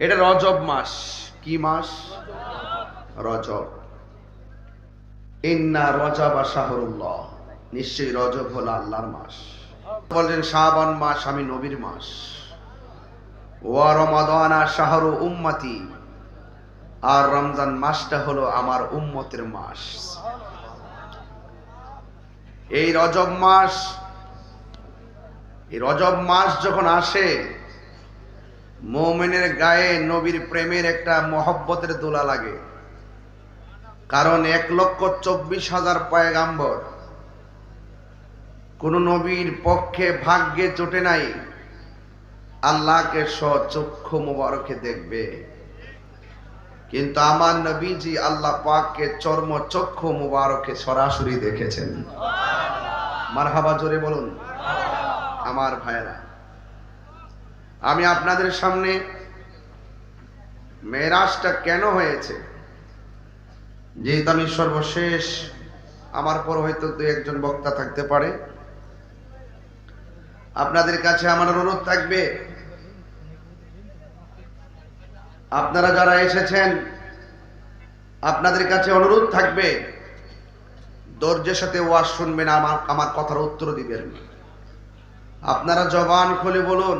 এটা রজব মাস। কি মাস? রজব। ইন্না রজব শাহরুল্লাহ, নিশ্চয়ই রজব হলো আল্লাহর মাস। বলেন শাবান মাস আমি নবীর মাস। ওয়া রমাদানা শাহরু উম্মতি, আর রমজান মাসটা হলো আমার উম্মতের মাস। এই রজব মাস যখন আসে, মুমিনের গায়ে নবীর প্রেমের একটা মহব্বতের দোলা লাগে। কারণ 1,24,000 পয়গাম্বর, কোন নবীর পক্ষে ভাগ্যে জোটে নাই আল্লাহকে স্বচক্ষু মুবারকে দেখবে, কিন্তু আমার নবীজি আল্লাহ পাককে চর্ম চক্ষু মুবারকে সরাসরি দেখেছেন। মারহাবা, জোরে বলুন। আমার ভাইরা, আমি আপনাদের সামনে মেরাজটা কেন হয়েছে, যেহেতু আমি সর্বশেষ, আমার পর হয়তো দু একজন বক্তা থাকতে পারে, আপনাদের কাছে আমার অনুরোধ থাকবে, আপনারা যারা এসেছেন আপনাদের কাছে অনুরোধ থাকবে, ধৈর্যের সাথে ওয়াজ শুনবেন, আমার কথার উত্তর দিবেন। আপনারা জবান খুলে বলুন,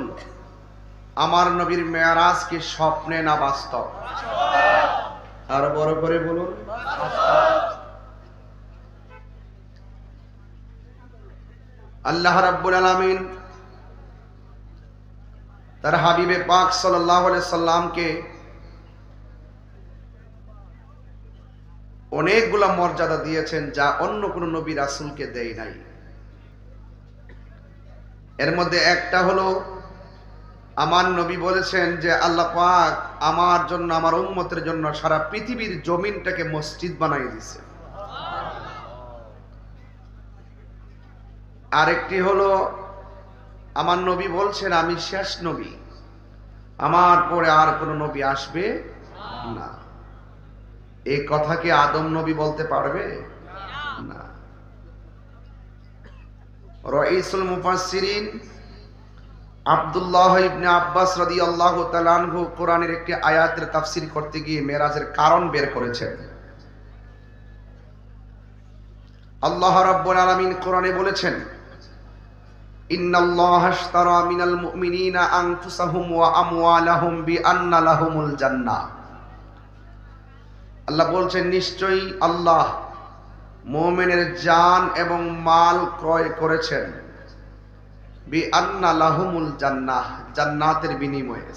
আমার নবীর মেরাজ কি স্বপ্নে না বাস্তব? আরো বড় করে বলুন। আল্লাহ রাব্বুল আলামিন তার হাবিবে পাক সাল্লাল্লাহু আলাইহি সাল্লামকে অনেকগুলা মর্যাদা দিয়েছেন, যা অন্য কোন নবী রাসূলকে দেয় নাই। এর মধ্যে একটা হলো, আমার নবী বলেছেন যে আল্লাহ পাক আমার জন্য, আমার উম্মতের জন্য সারা পৃথিবীর জমিনটাকে মসজিদ বানাই দিয়েছে। আরেকটি হলো, আমার নবী বলছেন আমি শেষ নবী, আমার পরে আর কোন নবী আসবে না। এই কথা কি আদম নবী বলতে পারবে? না। রাইসুল মুফাসসিরিন আব্দুল্লাহ ইবনে আব্বাস রাদিয়াল্লাহু তাআলা আনহু কোরআনের একটি আয়াতের তাফসীর করতে গিয়ে মেরাজের কারণ বের করেছেন। আল্লাহ রাব্বুল আলামিন কোরআনে বলেছেন, ইন্নাল্লাহা আশতারা মিনাল মুমিনিনা আনফুসাহুম ওয়া আমওয়ালাহুম বিআন্না লাহুমুল জান্নাহ। আল্লাহ বলছেন, নিশ্চয়ই আল্লাহ মুমিনের জান এবং মাল ক্রয় করেছেন বিআন্না লাহুমুল জান্নাহ, জান্নাতের বিনিময়ে।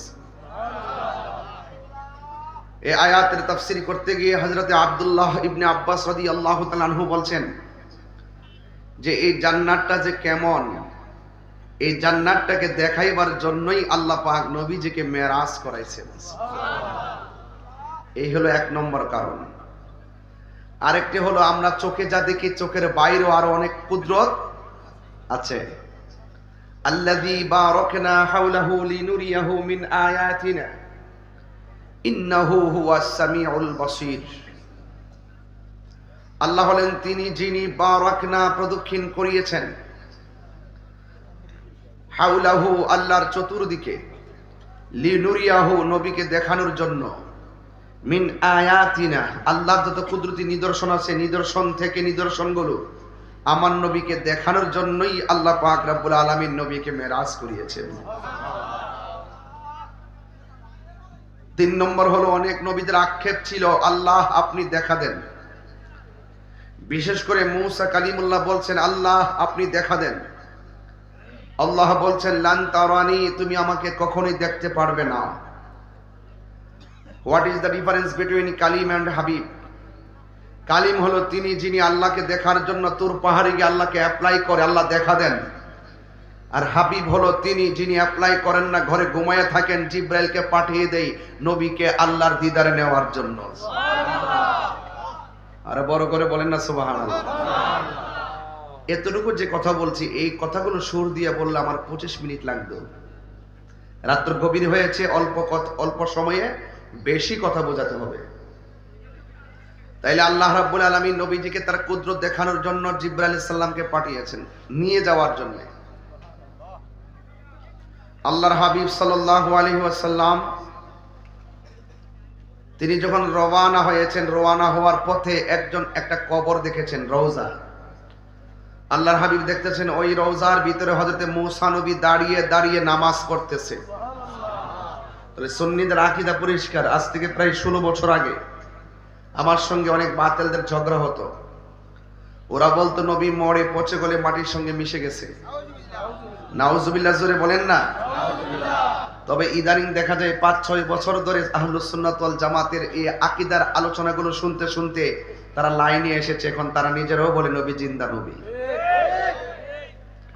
এই আয়াতের তাফসীর করতে গিয়ে হযরতে আব্দুল্লাহ ইবনে আব্বাস রাদিয়াল্লাহু তাআলা আনহু বলছেন যে এই জান্নাতটা যে কেমন, এই জান্নাতটাকে দেখাইবার জন্যই আল্লাহ পাক নবীজিকে মেরাজ করাইছেন। এই হলো এক নম্বর কারণ। আরেকটি হলো, আমরা চোখে যা দেখি চোখের বাইরেও আরো অনেক কুদরত আছে। আল্লাযী বারাকনা হাওলাহু লিনুরিয়াহু মিন আয়াতিনা ইন্নাহু হুয়াস সামিউল বাসীর। আল্লাহ হলেন তিনি যিনি বারাকনা প্রদক্ষিণ করিয়েছেন, হাওলাহু আল্লাহর চতুর্দিকে, লিনুরিয়াহু নবীকে দেখানোর জন্য, মিন আয়াতিনা আল্লাহর যত কুদরতি নিদর্শন আছে, নিদর্শন থেকে নিদর্শনগুলো আমার নবীকে দেখানোর জন্যই আল্লাহ পাক রব্বুল আলামিন নবীকে মেরাজ করিয়েছেন। 3 নম্বর হলো, অনেক নবীদের আক্ষেপ ছিল আল্লাহ আপনি দেখা দেন। বিশেষ করে মূসা কালিমুল্লাহ বলছেন আল্লাহ আপনি দেখা দেন। আল্লাহ বলছেন লান তারানি, তুমি আমাকে কখনোই দেখতে পারবে না। What is the difference between Kalim and Habib? Kalim হলো তিনি যিনি আল্লাহকে দেখার জন্য তুর পাহাড়ে গিয়ে আল্লাহকে অ্যাপ্লাই করে আল্লাহ দেখা দেন। আর হাবিব হলো তিনি যিনি অ্যাপ্লাই করেন না, ঘরে ঘুমায়ে থাকেন, জিব্রাইলকে পাঠিয়ে দেই নবীকে আল্লাহর দিদারে নেওয়ার জন্য। আরে বড় করে বলেন না সুবহানাল্লাহ। এতটুকু যে কথা বলছি, এই কথাগুলো সুর দিয়ে বললে আমার 25 মিনিট লাগতো। রাত্র গভীর হয়েছে, অল্প সময়ে বেশি কথা বোঝাতে হবে। তাইলে আল্লাহ রাব্বুল আলামিন নবীজিকে তার কুদরত দেখানোর জন্য জিবরাইল আলাইহিস সালামকে পাঠিয়েছেন নিয়ে যাওয়ার জন্য। আল্লাহর হাবিব সাল্লাল্লাহু আলাইহি ওয়াসাল্লাম তিনি যখন রওয়ানা হয়েছেন, রওয়ানা হওয়ার পথে একটা কবর দেখেছেন, রওজা। আল্লাহর হাবিব দেখতেছেন ওই রওজার ভিতরে হযরতে মূসা নবী দাঁড়িয়ে দাঁড়িয়ে নামাজ পড়তেছে। তাহলে সুন্নিদের আকীদা পরিষ্কার। আজ থেকে প্রায় 16 বছর আগে আমার সঙ্গে অনেক বাতিলদের ঝগড়া হতো। ওরা বলতো নবী মরে পচে গলে মাটির সঙ্গে মিশে গেছে। নাউজুবিল্লাহ, জোরে বলেন না। তবে ইদানিং দেখা যায় 5-6 বছর ধরে আহলুস সুন্নাত ওয়াল জামাতের এই আকীদার আলোচনাগুলো শুনতে শুনতে তারা লাইনে এসেছে। এখন তারা নিজেরাও বলে নবী জিন্দা নবী।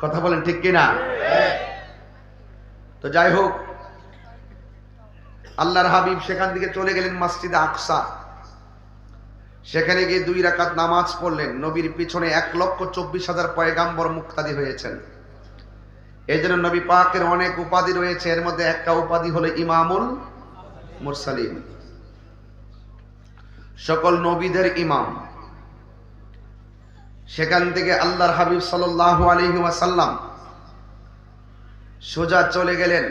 কথা বলেন ঠিক কিনা? তো যাই হোক, আল্লাহর হাবিব সেখান থেকে চলে গেলেন মসজিদে আকসা। সেখানে গিয়ে 2 রাকাত নামাজ পড়লেন। নবীর পিছনে 1,24,000 পয়গাম্বর মুক্তাদি হয়েছেন। এই জন্য নবী পাকের অনেক উপাধি রয়েছে। এর মধ্যে একটা উপাধি হলো ইমামুল মুরসালিন, সকল নবীদের ইমাম। সেখান থেকে আল্লাহর হাবিব সাল্লাল্লাহু আলাইহি ওয়াসাল্লাম সোজা চলে গেলেন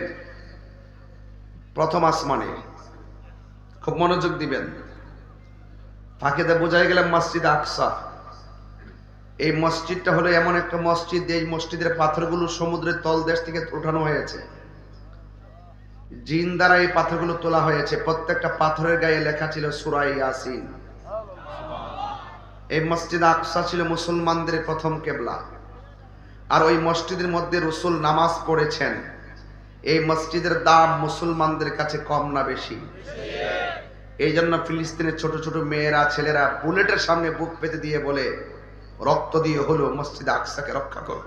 প্রথম আসমানে। খুব মনোযোগ দিবেন, ফাঁকেতে বোঝাই গেলাম মসজিদ আকসা। এই মসজিদটা হলো এমন একটা মসজিদ, এই মসজিদের পাথরগুলো সমুদ্রের তলদেশ থেকে উঠানো হয়েছে। জিন দ্বারা এই পাথরগুলো তোলা হয়েছে। প্রত্যেকটা পাথরের গায়ে লেখা ছিল সূরা ইয়াসিন। এই মসজিদ আকসা ছিল মুসলমানদের প্রথম কিবলা। আর ওই মসজিদের মধ্যে রাসূল নামাজ পড়েছেন। এই মসজিদের দাম মুসলমানদের কাছে কম না বেশি? এই জন্য ফিলিস্তিনের ছোট ছোট মেয়েরা ছেলেরা বুলেটের সামনে বুক পেতে দিয়ে বলে, রক্ত দিয়ে হলো মসজিদ আকসাকে রক্ষা করব।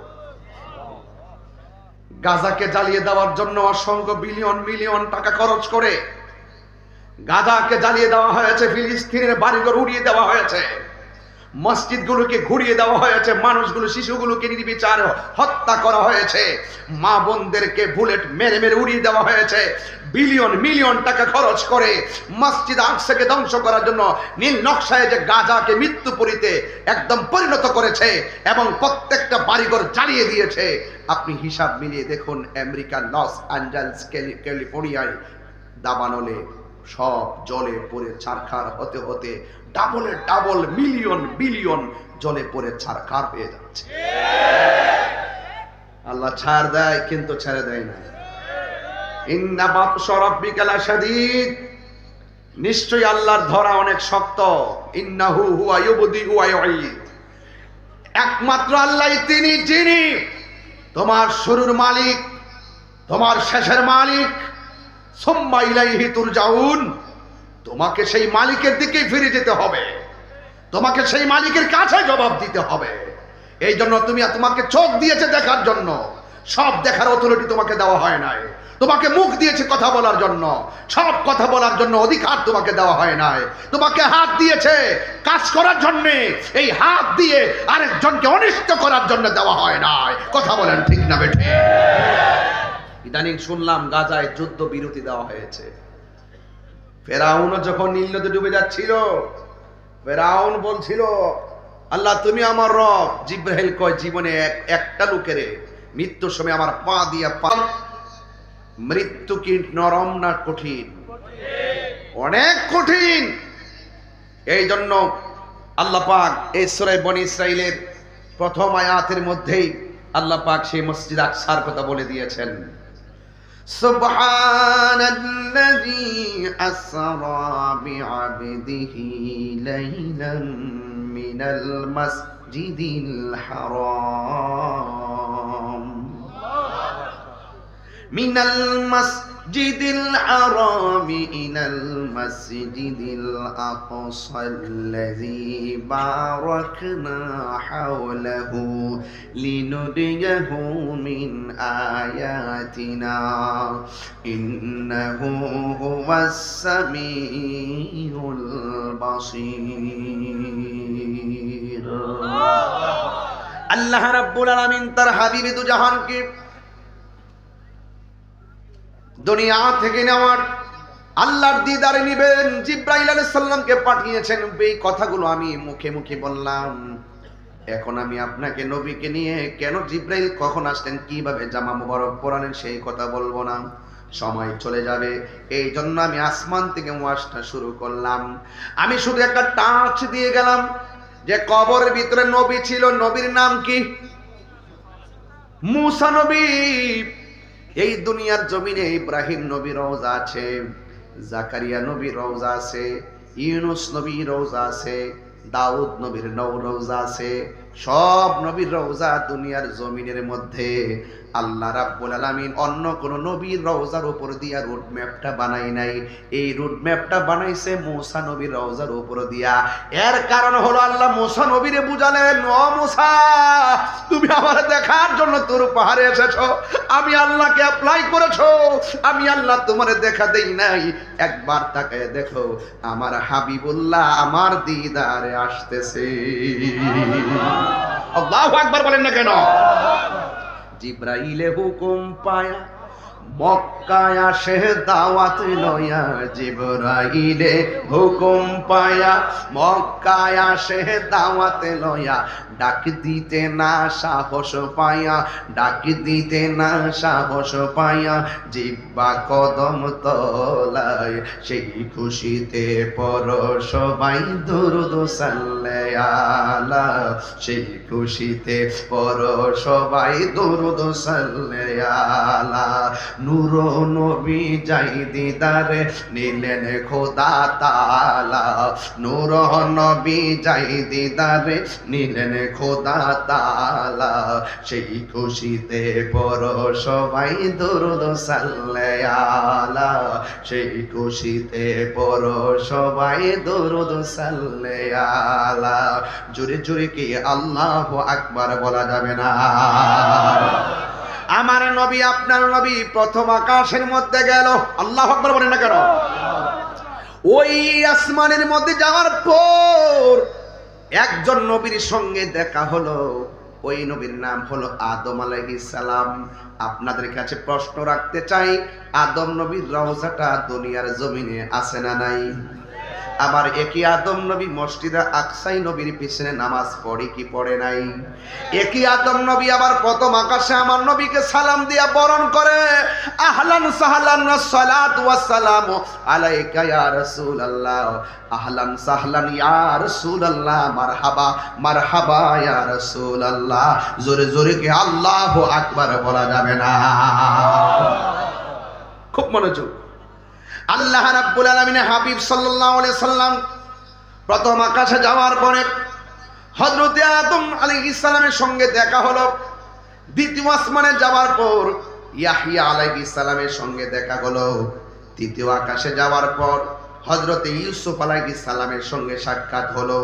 গাজাকে জ্বালিয়ে দেওয়ার জন্য অসংখ্য বিলিয়ন মিলিয়ন টাকা খরচ করে গাজাকে জ্বালিয়ে দেওয়া হয়েছে, ফিলিস্তিনের বাড়িঘর উড়িয়ে দেওয়া হয়েছে, মসজিদগুলোকে ঘুরিয়ে দেওয়া হয়েছে, মানুষগুলো শিশুগুলোকে নির্বিচার হত্যা করা হয়েছে, মা বোনদেরকে বুলেট মেরে মেরে উড়িয়ে দেওয়া হয়েছে। বিলিয়ন মিলিয়ন টাকা খরচ করে মসজিদ আকসাকে ধ্বংস করার জন্য নীল নকশায় যে গাজাকে মৃত্যুপুরীতে একদম পরিণত করেছে এবং প্রত্যেকটা বাড়িঘর জ্বালিয়ে দিয়েছে। আপনি হিসাব মিলিয়ে দেখুন, আমেরিকার লস অ্যাঞ্জেলস, ক্যালিফোর্নিয়ায় দাবানলে সব জলে পড়ে ছারখার হতে হতে ডাবল মিলিয়ন বিলিয়ন জলে পড়ে ছারখার হয়ে যাচ্ছে। আল্লাহ ছাড় দেয় কিন্তু ছেড়ে দেয় না। ইন্না বাতশা রাব্বিকা লাশাদীদ, নিশ্চয়ই আল্লাহর ধরা অনেক শক্ত। ইন্নাহু হুয়া ইউবদিউ ওয়া ইউঈদ, একমাত্র আল্লাহই তিনি যিনি তোমার শুরুর মালিক, তোমার শেষের মালিক। সুম্মা ইলাইহি তুরজাউন, তোমাকে সেই মালিকের দিকে ফিরে যেতে হবে, তোমাকে সেই মালিকের কাছে জবাব দিতে হবে। এই জন্য তোমাকে চোখ দিয়েছে দেখার জন্য, সব দেখার অথরিটি তোমাকে দেওয়া হয় নাই। তোমাকে মুখ দিয়েছে কথা বলার জন্য, সব কথা বলার জন্য অধিকার তোমাকে দেওয়া হয় নাই। তোমাকে হাত দিয়েছে কাজ করার জন্য, এই হাত দিয়ে আরেকজনকে অনিষ্ট করার জন্য দেওয়া হয় নাই। কথা বলেন ঠিক না বেঠে? ইদানিং শুনলাম গাজায় যুদ্ধ বিরতি দেওয়া হয়েছে। ফেরাউনও যখন নীল নদে ডুবে যাচ্ছিল, ফেরাউন বলছিল, আল্লাহ তুমি আমার রব। জিব্রাইল কয়, জীবনে একটা লোকের মৃত্যুর সময় আমার পা দিয়া পা। মৃত্যু কি নরম না কঠিন? অনেক কঠিন। এই জন্য আল্লাহ পাক এই সূরা বনী ইসরাইলের প্রথম আয়াতের মধ্যেই আল্লাহ পাক সেই মসজিদ আকসার কথা বলে দিয়েছেন। সুবহানাল্লাযী আসরা বিআবদিহি লাইলান মিনাল মাসজিদিল হারাম মিনাল মাসজিদিল হারাম ইলাল মাসজিদিল আকসাল্লাযী বারাকনা হাওলাহু লিনুরিয়াহু মিন আয়াতিনা ইন্নাহু হুয়াস সামিউল বাসীর। আল্লাহ রাব্বুল আলামিন তার হাবিব দু জাহানকে দুনিয়া থেকে নেওয়ার আল্লাহর দিদারে নিবেন জিব্রাইল আলাইহিস সালামকে পাঠিয়েছেন। এই কথাগুলো আমি মুখে মুখে বললাম। এখন আমি আপনাকে নবীকে নিয়ে কেন জিব্রাইল কখন আসলেন, কিভাবে জামা মুবারক পরালেন সেই কথা বলবো না। সময় চলে যাবে, এই জন্য আমি আসমান থেকে ওয়াজটা শুরু করলাম। আমি শুধু একটা টাচ দিয়ে গেলাম যে কবরের ভিতরে নবী ছিল, নবীর নাম কি? মুসা নবী। এই দুনিয়ার জমিনে ইব্রাহিম নবীর রওজা আছে, জাকারিয়া নবীর রওজা আছে, ইউনুস নবীর রওজা আছে, দাউদ নবীর রওজা আছে। সব নবীর রওজা দুনিয়ার জমিনের মধ্যে। আল্লাহ রাব্বুল আলামিন অন্য কোন নবীর রওজার উপর দিয়া রুট ম্যাপটা বানাই নাই, এই রুট ম্যাপটা বানাইছে মুসা নবীর রওজার উপর দিয়া। এর কারণ হলো আল্লাহ মুসা নবীরে বুঝালেন, ও মুসা, তুমি আমার দেখার জন্য তোর পাহাড়ে এসেছো, আমি আল্লাহকে অ্যাপ্লাই করেছো, আমি আল্লাহ তোমারে দেখা দেই নাই, একবার তাকায় দেখো আমার হাবিবুল্লাহ আমার দিদারে আসতেছে। আল্লাহু আকবার বলেন না কেন? জিব্রাইলে হুকুম পায়া মক্কায় আসে দাওয়াত লয়া, জিব্রাইলে হুকুম পায়া মক্কায় আসে দাওয়াত লয়া, ডাক দিতে না সাহস পায়া, ডাক দিতে না সাহস পায়া, জিব্বা কদম তলায়, সেই খুশিতে পর সবাই দুরূদ সাল্লাল্লাহু, সেই খুশিতে পর সবাই দুরূদ সাল্লাল্লাহু। নূর নবী যাই দিদারে নিলেন খোদা তাআলা, নূর নবী যাই দিদারে নিলেন খোদা তাআলা, সেই খুশিতে পর সবাই দুরূদ সাল্লাল্লাহু, সেই খুশিতে পর সবাই দুরূদ সাল্লাল্লাহু। জোরে জোরে কি আল্লাহু আকবার বলা যাবে না? আমার নবী আপনার নবী প্রথম আকাশের মধ্যে গেল, আল্লাহু আকবার বলেন না কেন? ওই আসমানের মধ্যে যাওয়ার পর একজন নবীর সঙ্গে দেখা হলো, ওই নবীর নাম হলো আদম আলাইহিস সালাম। আপনাদের কাছে প্রশ্ন রাখতে চাই, আদম নবীর রওজাটা দুনিয়ার জমিনে আছে না নাই? আবার একই আদম নবী মসজিদে আকসাই নবীর পিছনে নামাজ পড়ে কি পড়ে নাই? একই আদম নবী আবার প্রথম আকাশে আমার নবীকে সালাম দিয়া বরণ করে, আহলান সাহলান সালাতু ওয়াস সালামু আলাইকা ইয়া রাসূলুল্লাহ, আহলান সাহলান ইয়া রাসূলুল্লাহ, মারহাবা মারহাবা ইয়া রাসূলুল্লাহ। জোরে জোরে কি আল্লাহু আকবার বলা যাবে না? খুব মনোযোগ। আল্লাহ রাব্বুল আলামিনের হাবিব সাল্লাল্লাহু আলাইহি সাল্লাম প্রথম আকাশে যাওয়ার পরে হযরত আদম আলাইহিস সালামের সঙ্গে দেখা হলো। দ্বিতীয় আসমানে যাওয়ার পর ইয়াহইয়া আলাইহিস সালামের সঙ্গে দেখা হলো। তৃতীয় আকাশে যাওয়ার পর হযরত ইউসুফ আলাইহিস সালামের সঙ্গে সাক্ষাৎ হলো।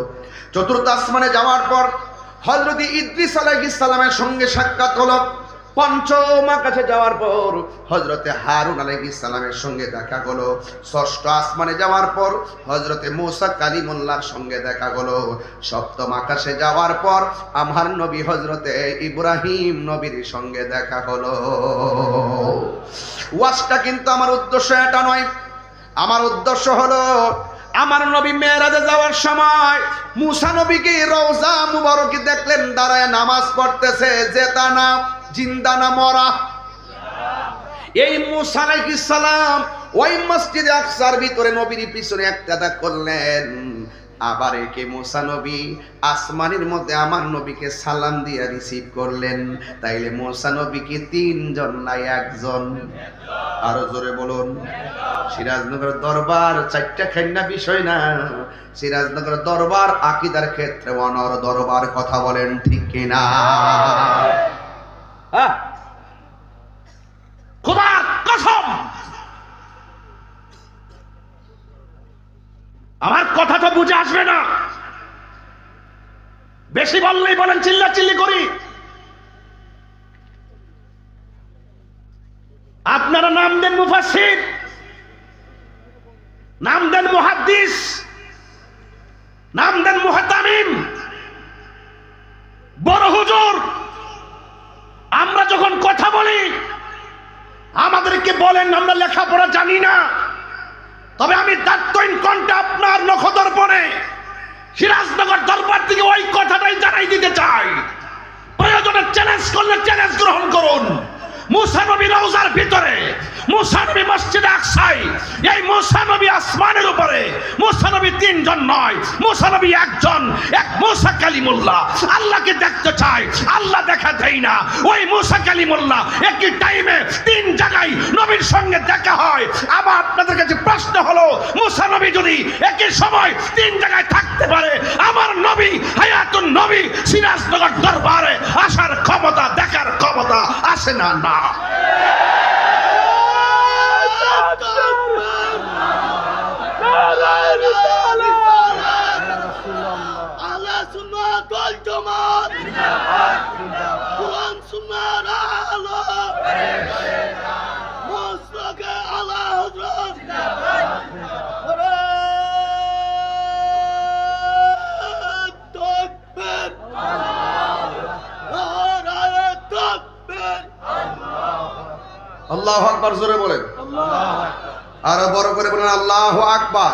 চতুর্থ আসমানে যাওয়ার পর হযরত ইদ্রিস আলাইহিস সালামের সঙ্গে সাক্ষাৎ হলো। পঞ্চম আকাশে যাওয়ার পর হযরতে হারুন আলাইহিস সালামের সঙ্গে দেখা হলো। ষষ্ঠ আসমানে যাওয়ার পর হযরতে মুসা কালিমুল্লাহর সঙ্গে দেখা হলো। সপ্তম আকাশে যাওয়ার পর আমার নবী হযরতে ইব্রাহিম নবীর সঙ্গে দেখা হলো। ওয়াজটা কিন্তু আমার উদ্দেশ্য এটা নয়, আমার উদ্দেশ্য হলো আমার নবী মেরাজে যাওয়ার সময় মুসা নবীকে রওজা মুবারকে দেখলেন দাঁড়ায় নামাজ পড়তেছে, জেতা না জিন্দা না মরা। এই মুসা আলাইহিস সালাম ওই মসজিদে আকসার ভিতরে নবীর পিছনে ইক্তেদা করলেন। আবার একে মুসা নবী আসমানের মধ্যে আমার নবীকে সালাম দিয়ে রিসিভ করলেন। তাইলে মুসা নবী কি তিনজন না একজন? আরো জোরে বলুন। সিরাজনগর দরবার চারটা খান্না বিষয় না, সিরাজনগর দরবার আকীদার ক্ষেত্রে অনর দরবার, কথা বলেন ঠিক কিনা? খোদার কসম, আমার কথা তো বুঝে আসবে না, বেশি বললেই বলেন চিল্লা চিল্লি করি। আপনারা নাম দেন মুফাসসির, নাম দেন মুহাদ্দিস, নাম দেন মুহতামিম, বড় হুজুর। আমরা যখন কথা বলি আমাদেরকে বলেন আমরা লেখাপড়া জানি না, তবে আমি দায়িত্বহীন কণ্ঠে আপনার নখদর্পণে সিরাজনগর দরবার থেকে ওই কথাটাই জানাই দিতে চাই। প্রয়োজনে চ্যালেঞ্জ করলে চ্যালেঞ্জ গ্রহণ করুন। মুসা নবী রওজার ভিতরে মুসা নবী মসজিদে আকসায়, এই মুসা নবী আসমানের উপরে, মুসা নবী তিনজন নয়, মুসা নবী একজন, এক মুসা কালিমুল্লাহ। আল্লাহকে দেখতে চায়, আল্লাহ দেখা দেয় না। ওই মুসা কালিমুল্লাহ একই টাইমে তিন জায়গায় নবীর সঙ্গে দেখা হয়। আবার আপনাদের কাছে প্রশ্ন হলো, মুসা নবী যদি একই সময় তিন জায়গায় থাকতে পারে, আমার নবী হায়াতুন নবী সিরাজনগর দরবারে আসার ক্ষমতা, দেখার ক্ষমতা আছে না? না। আল্লাহু আকবার, জোরে বলেন। আরো বড় করে বলেন আল্লাহু আকবার।